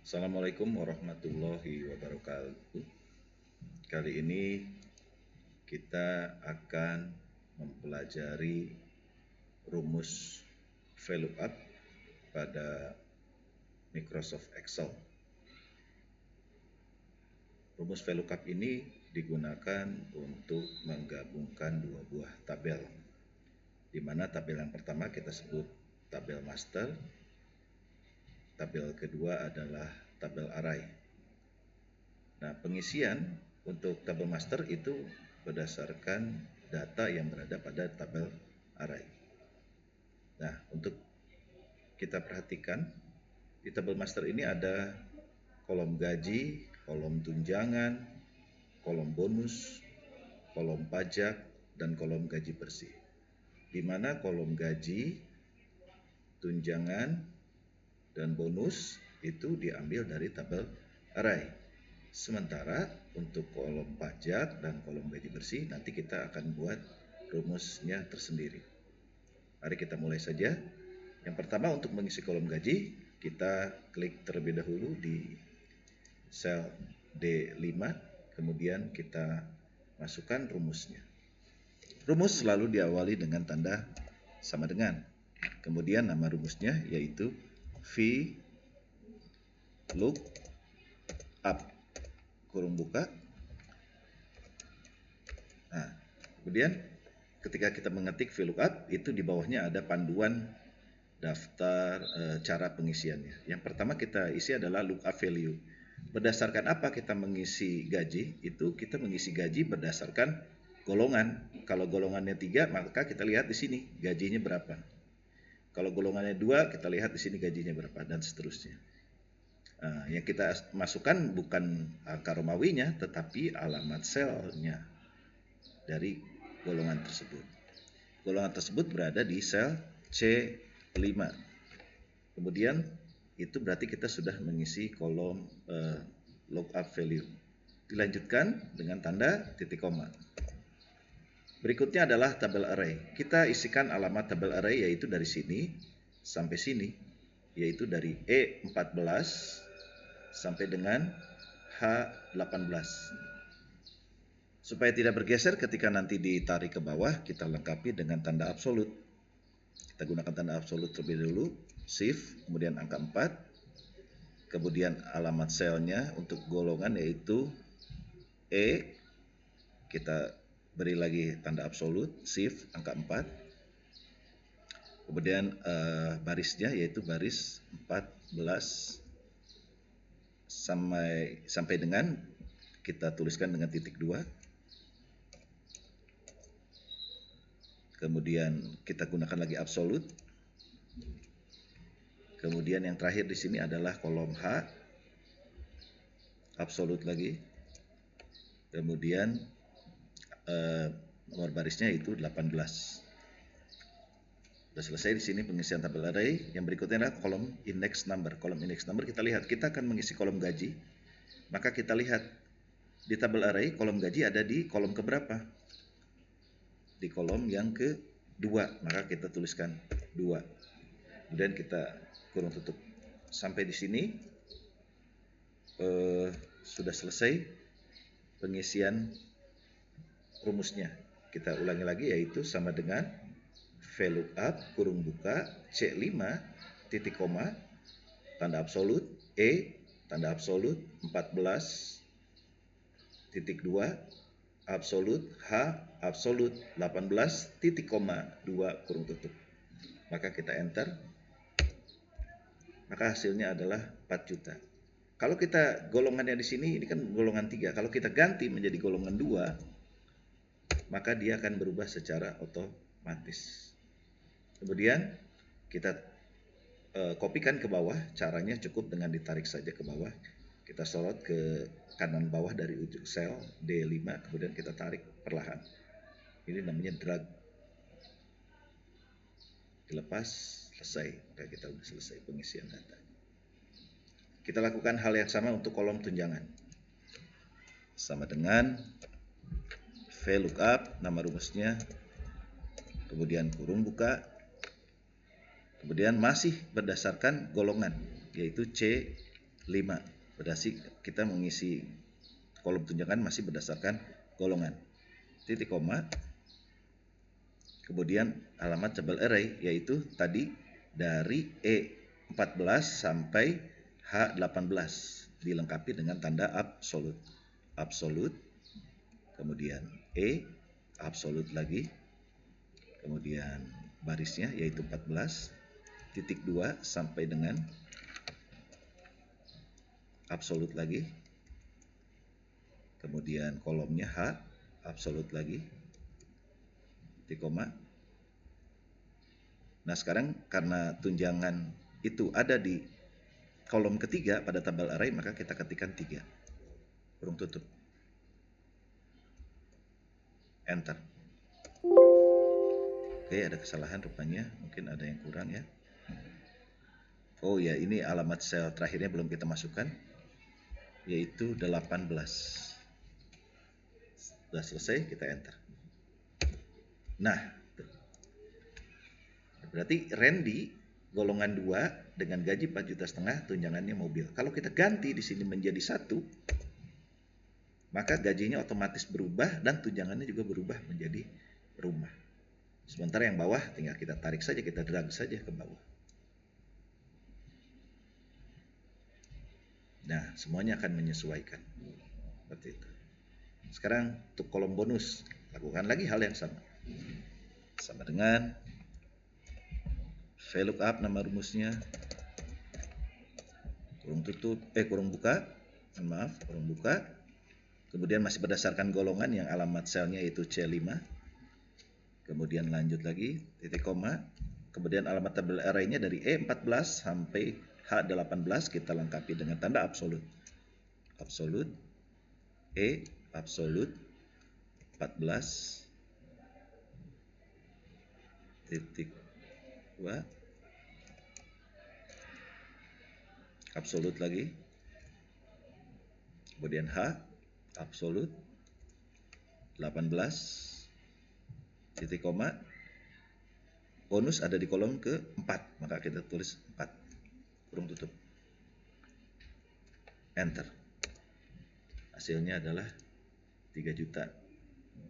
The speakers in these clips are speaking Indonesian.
Assalamualaikum warahmatullahi wabarakatuh. Kali ini kita akan mempelajari rumus VLOOKUP pada Microsoft Excel. Rumus VLOOKUP ini digunakan untuk menggabungkan dua buah tabel, di mana tabel yang pertama kita sebut tabel master, tabel kedua adalah tabel array. Nah, pengisian untuk tabel master itu berdasarkan data yang berada pada tabel array. Nah, untuk kita perhatikan, di tabel master ini ada kolom gaji, kolom tunjangan, kolom bonus, kolom pajak, dan kolom gaji bersih. Di mana kolom gaji, tunjangan, dan bonus itu diambil dari tabel array. Sementara untuk kolom pajak dan kolom gaji bersih nanti kita akan buat rumusnya tersendiri. Mari kita mulai saja. Yang pertama, untuk mengisi kolom gaji, kita klik terlebih dahulu di sel D5, kemudian kita masukkan rumusnya. Rumus selalu diawali dengan tanda sama dengan. Kemudian nama rumusnya yaitu VLOOKUP kurung buka. Nah, kemudian ketika kita mengetik VLOOKUP, itu di bawahnya ada panduan daftar cara pengisiannya. Yang pertama kita isi adalah lookup value. Berdasarkan apa kita mengisi gaji? Itu kita mengisi gaji berdasarkan golongan. Kalau golongannya 3, maka kita lihat di sini gajinya berapa. Kalau golongannya 2, kita lihat di sini gajinya berapa, dan seterusnya. Yang kita masukkan bukan angka Romawinya, tetapi alamat selnya dari golongan tersebut. Golongan tersebut berada di sel C5. Kemudian itu berarti kita sudah mengisi kolom lookup value. Dilanjutkan dengan tanda titik koma. Berikutnya adalah tabel array. Kita isikan alamat tabel array yaitu dari sini sampai sini, yaitu dari E14 sampai dengan H18. Supaya tidak bergeser ketika nanti ditarik ke bawah, kita lengkapi dengan tanda absolut. Kita gunakan tanda absolut terlebih dahulu, shift, kemudian angka 4, kemudian alamat selnya untuk golongan yaitu E, kita beri lagi tanda absolut, shift, angka 4. Kemudian barisnya yaitu baris 14 sampai dengan kita tuliskan dengan titik 2. Kemudian kita gunakan lagi absolut. Kemudian yang terakhir di sini adalah kolom H, absolut lagi. Kemudian nomor barisnya itu 18. Sudah selesai di sini pengisian tabel array. Yang berikutnya adalah kolom index number. Kolom index number kita lihat, kita akan mengisi kolom gaji. Maka kita lihat di tabel array kolom gaji ada di kolom keberapa? Di kolom yang kedua. Maka kita tuliskan 2. Kemudian kita kurung tutup. Sampai di sini sudah selesai pengisian rumusnya. Kita ulangi lagi yaitu sama dengan VLOOKUP kurung buka C5 titik koma tanda absolut E tanda absolut 14 titik 2 absolut H absolut 18 titik koma 2 kurung tutup. Maka kita enter. Maka hasilnya adalah 4 juta. Kalau kita golongannya di sini, ini kan golongan 3. Kalau kita ganti menjadi golongan 2, maka dia akan berubah secara otomatis. Kemudian kita kopikan ke bawah. Caranya cukup dengan ditarik saja ke bawah. Kita sorot ke kanan bawah dari ujung sel D5, kemudian kita tarik perlahan. Ini namanya drag. Dilepas, selesai. Maka kita sudah selesai pengisian data. Kita lakukan hal yang sama untuk kolom tunjangan. Sama dengan VLOOKUP, nama rumusnya, kemudian kurung buka, kemudian masih berdasarkan golongan, yaitu C 5. Berarti kita mengisi kolom tunjangan masih berdasarkan golongan. Titik koma. Kemudian alamat tabel array yaitu tadi dari E14 sampai H18 dilengkapi dengan tanda absolut. Absolut, kemudian E, absolut lagi, kemudian barisnya yaitu 14, titik 2 sampai dengan absolut lagi, kemudian kolomnya H, absolut lagi, titik koma. Nah sekarang karena tunjangan itu ada di kolom ketiga pada tabel array, maka kita ketikkan 3, kurung tutup, enter. Oke, ada kesalahan rupanya, mungkin ada yang kurang ya. Oh ya, ini alamat sel terakhirnya belum kita masukkan, yaitu 18. Sudah selesai, kita enter. Nah, berarti Randy golongan 2 dengan gaji 4,5 juta, tunjangannya mobil. Kalau kita ganti di sini menjadi 1, maka gajinya otomatis berubah dan tunjangannya juga berubah menjadi rumah. Sementara yang bawah tinggal kita tarik saja, kita drag saja ke bawah. Nah, semuanya akan menyesuaikan. Seperti itu. Sekarang untuk kolom bonus, lakukan lagi hal yang sama. Sama dengan VLOOKUP nama rumusnya, kurung tutup, kurung buka, maaf, kurung buka. Kemudian masih berdasarkan golongan yang alamat selnya yaitu C5. Kemudian lanjut lagi, titik koma. Kemudian alamat tabel array-nya dari E14 sampai H18 kita lengkapi dengan tanda absolut. Absolut, E, absolut, 14, titik 2, absolut lagi, kemudian H, absolut, 18, titik koma, bonus ada di kolom ke-4, maka kita tulis 4, kurung tutup, enter. Hasilnya adalah 3 juta,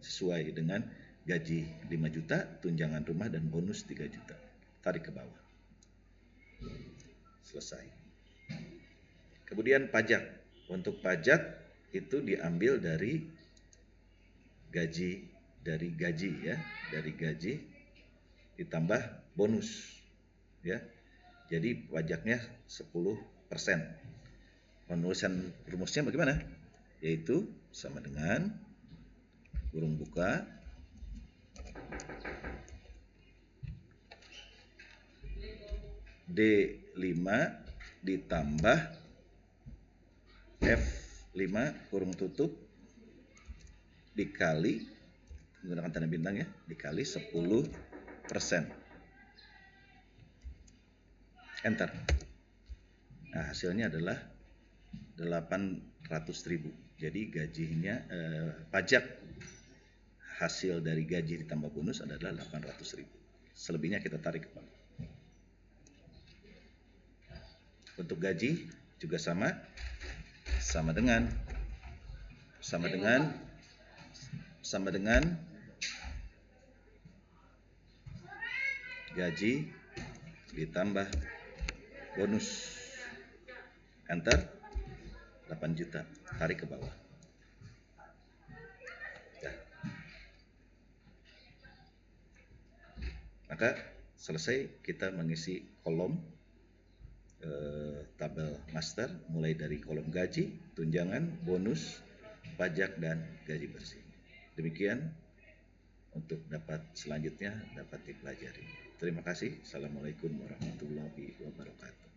sesuai dengan gaji 5 juta, tunjangan rumah dan bonus 3 juta. Tarik ke bawah. Selesai. Kemudian pajak. Untuk pajak itu diambil dari gaji ya, dari gaji ditambah bonus ya. Jadi pajaknya 10%. Penulisan rumusnya bagaimana? Yaitu sama dengan kurung buka D5 ditambah F5 kurung tutup dikali, menggunakan tanda bintang ya, dikali 10%. Enter. Nah, hasilnya adalah 800.000. Jadi gajinya pajak hasil dari gaji ditambah bonus adalah 800.000. Selebihnya kita tarik ke bawah. Untuk gaji juga sama dengan gaji ditambah bonus. Enter. 8 juta, tarik ke bawah. Ya. Maka selesai kita mengisi kolom tabel master mulai dari kolom gaji, tunjangan, bonus, pajak, dan gaji bersih. Demikian untuk dapat selanjutnya dapat dipelajari. Terima kasih. Assalamualaikum warahmatullahi wabarakatuh.